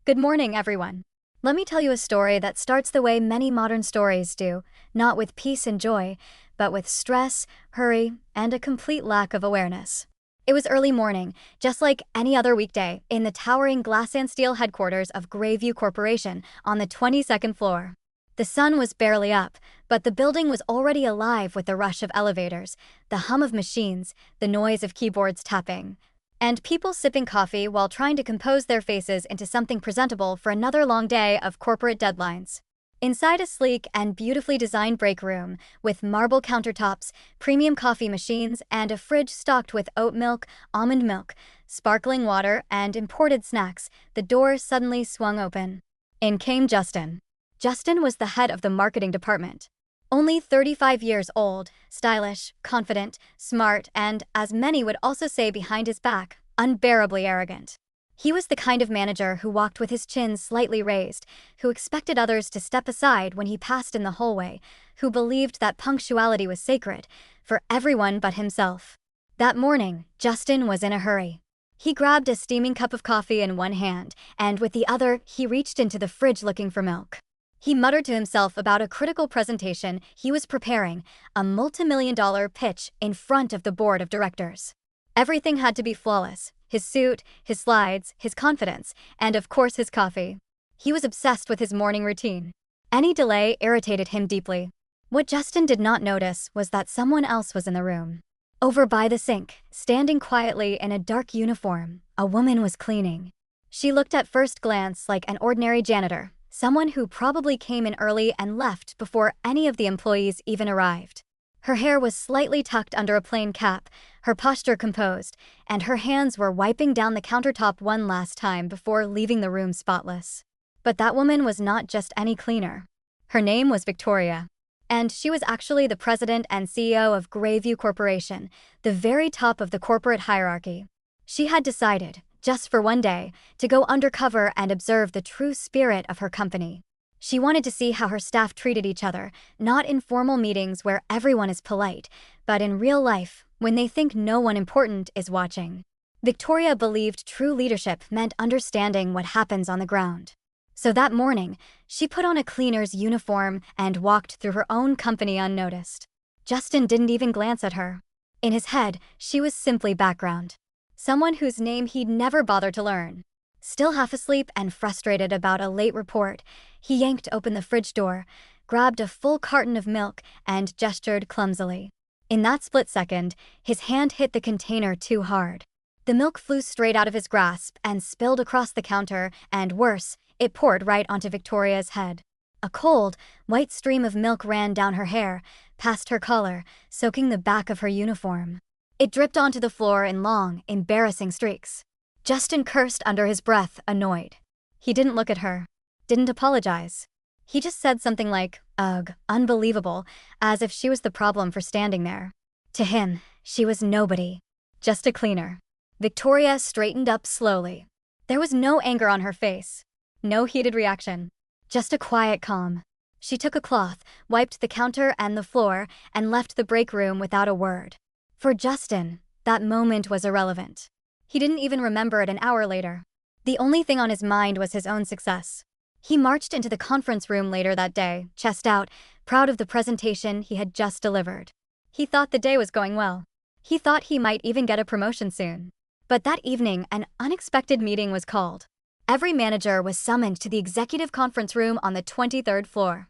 Good morning, everyone. Let me tell you a story that starts the way many modern stories do, not with peace and joy, but with stress, hurry, and a complete lack of awareness. It was early morning, just like any other weekday, in the towering glass and steel headquarters of Grayview Corporation on the 22nd floor. The sun was barely up, but the building was already alive with the rush of elevators, the hum of machines, the noise of keyboards tapping, and people sipping coffee while trying to compose their faces into something presentable for another long day of corporate deadlines. Inside a sleek and beautifully designed break room, with marble countertops, premium coffee machines, and a fridge stocked with oat milk, almond milk, sparkling water, and imported snacks, the door suddenly swung open. In came Justin. Justin was the head of the marketing department. Only 35 years old, stylish, confident, smart, and, as many would also say behind his back, unbearably arrogant. He was the kind of manager who walked with his chin slightly raised, who expected others to step aside when he passed in the hallway, who believed that punctuality was sacred, for everyone but himself. That morning, Justin was in a hurry. He grabbed a steaming cup of coffee in one hand, and with the other, he reached into the fridge looking for milk. He muttered to himself about a critical presentation he was preparing, a multi-million-dollar pitch in front of the board of directors. Everything had to be flawless: his suit, his slides, his confidence, and of course his coffee. He was obsessed with his morning routine. Any delay irritated him deeply. What Justin did not notice was that someone else was in the room. Over by the sink, standing quietly in a dark uniform, a woman was cleaning. She looked at first glance like an ordinary janitor, someone who probably came in early and left before any of the employees even arrived. Her hair was slightly tucked under a plain cap, her posture composed, and her hands were wiping down the countertop one last time before leaving the room spotless. But that woman was not just any cleaner. Her name was Victoria, and she was actually the president and CEO of Grayview Corporation, the very top of the corporate hierarchy. She had decided, just for one day, to go undercover and observe the true spirit of her company. She wanted to see how her staff treated each other, not in formal meetings where everyone is polite, but in real life, when they think no one important is watching. Victoria believed true leadership meant understanding what happens on the ground. So that morning, she put on a cleaner's uniform and walked through her own company unnoticed. Justin didn't even glance at her. In his head, she was simply background. Someone whose name he'd never bother to learn. Still half asleep and frustrated about a late report, he yanked open the fridge door, grabbed a full carton of milk, and gestured clumsily. In that split second, his hand hit the container too hard. The milk flew straight out of his grasp and spilled across the counter, and worse, it poured right onto Victoria's head. A cold, white stream of milk ran down her hair, past her collar, soaking the back of her uniform. It dripped onto the floor in long, embarrassing streaks. Justin cursed under his breath, annoyed. He didn't look at her, didn't apologize. He just said something like, "Ugh, unbelievable," as if she was the problem for standing there. To him, she was nobody, just a cleaner. Victoria straightened up slowly. There was no anger on her face, no heated reaction, just a quiet calm. She took a cloth, wiped the counter and the floor, and left the break room without a word. For Justin, that moment was irrelevant. He didn't even remember it an hour later. The only thing on his mind was his own success. He marched into the conference room later that day, chest out, proud of the presentation he had just delivered. He thought the day was going well. He thought he might even get a promotion soon. But that evening, an unexpected meeting was called. Every manager was summoned to the executive conference room on the 23rd floor.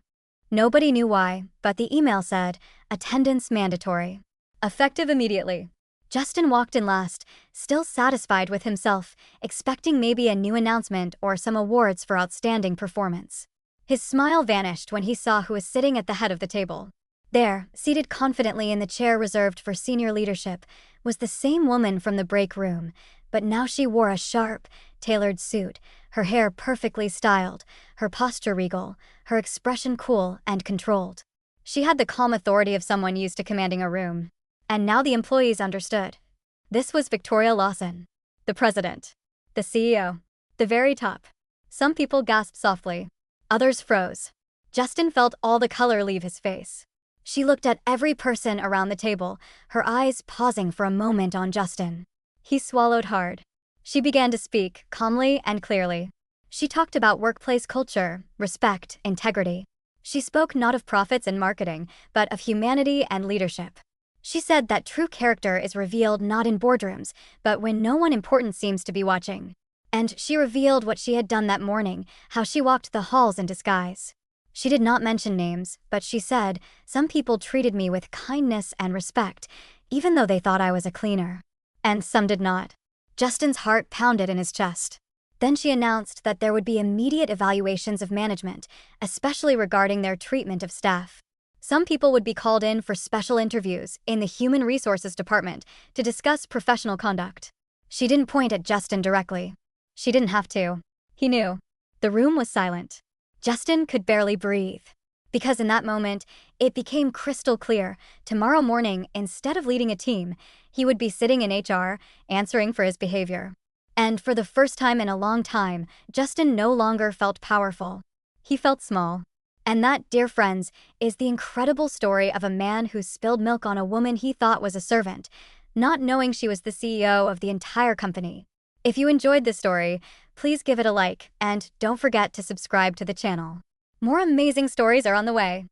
Nobody knew why, but the email said, "Attendance mandatory. Effective immediately." Justin walked in last, still satisfied with himself, expecting maybe a new announcement or some awards for outstanding performance. His smile vanished when he saw who was sitting at the head of the table. There, seated confidently in the chair reserved for senior leadership, was the same woman from the break room, but now she wore a sharp, tailored suit, her hair perfectly styled, her posture regal, her expression cool and controlled. She had the calm authority of someone used to commanding a room. And now the employees understood. This was Victoria Lawson, the president, the CEO, the very top. Some people gasped softly. Others froze. Justin felt all the color leave his face. She looked at every person around the table, her eyes pausing for a moment on Justin. He swallowed hard. She began to speak, calmly and clearly. She talked about workplace culture, respect, integrity. She spoke not of profits and marketing, but of humanity and leadership. She said that true character is revealed not in boardrooms, but when no one important seems to be watching. And she revealed what she had done that morning, how she walked the halls in disguise. She did not mention names, but she said, "Some people treated me with kindness and respect, even though they thought I was a cleaner. And some did not." Justin's heart pounded in his chest. Then she announced that there would be immediate evaluations of management, especially regarding their treatment of staff. Some people would be called in for special interviews in the Human Resources Department to discuss professional conduct. She didn't point at Justin directly. She didn't have to. He knew. The room was silent. Justin could barely breathe. Because in that moment, it became crystal clear. Tomorrow morning, instead of leading a team, he would be sitting in HR, answering for his behavior. And for the first time in a long time, Justin no longer felt powerful. He felt small. And that, dear friends, is the incredible story of a man who spilled milk on a woman he thought was a servant, not knowing she was the CEO of the entire company. If you enjoyed this story, please give it a like, and don't forget to subscribe to the channel. More amazing stories are on the way.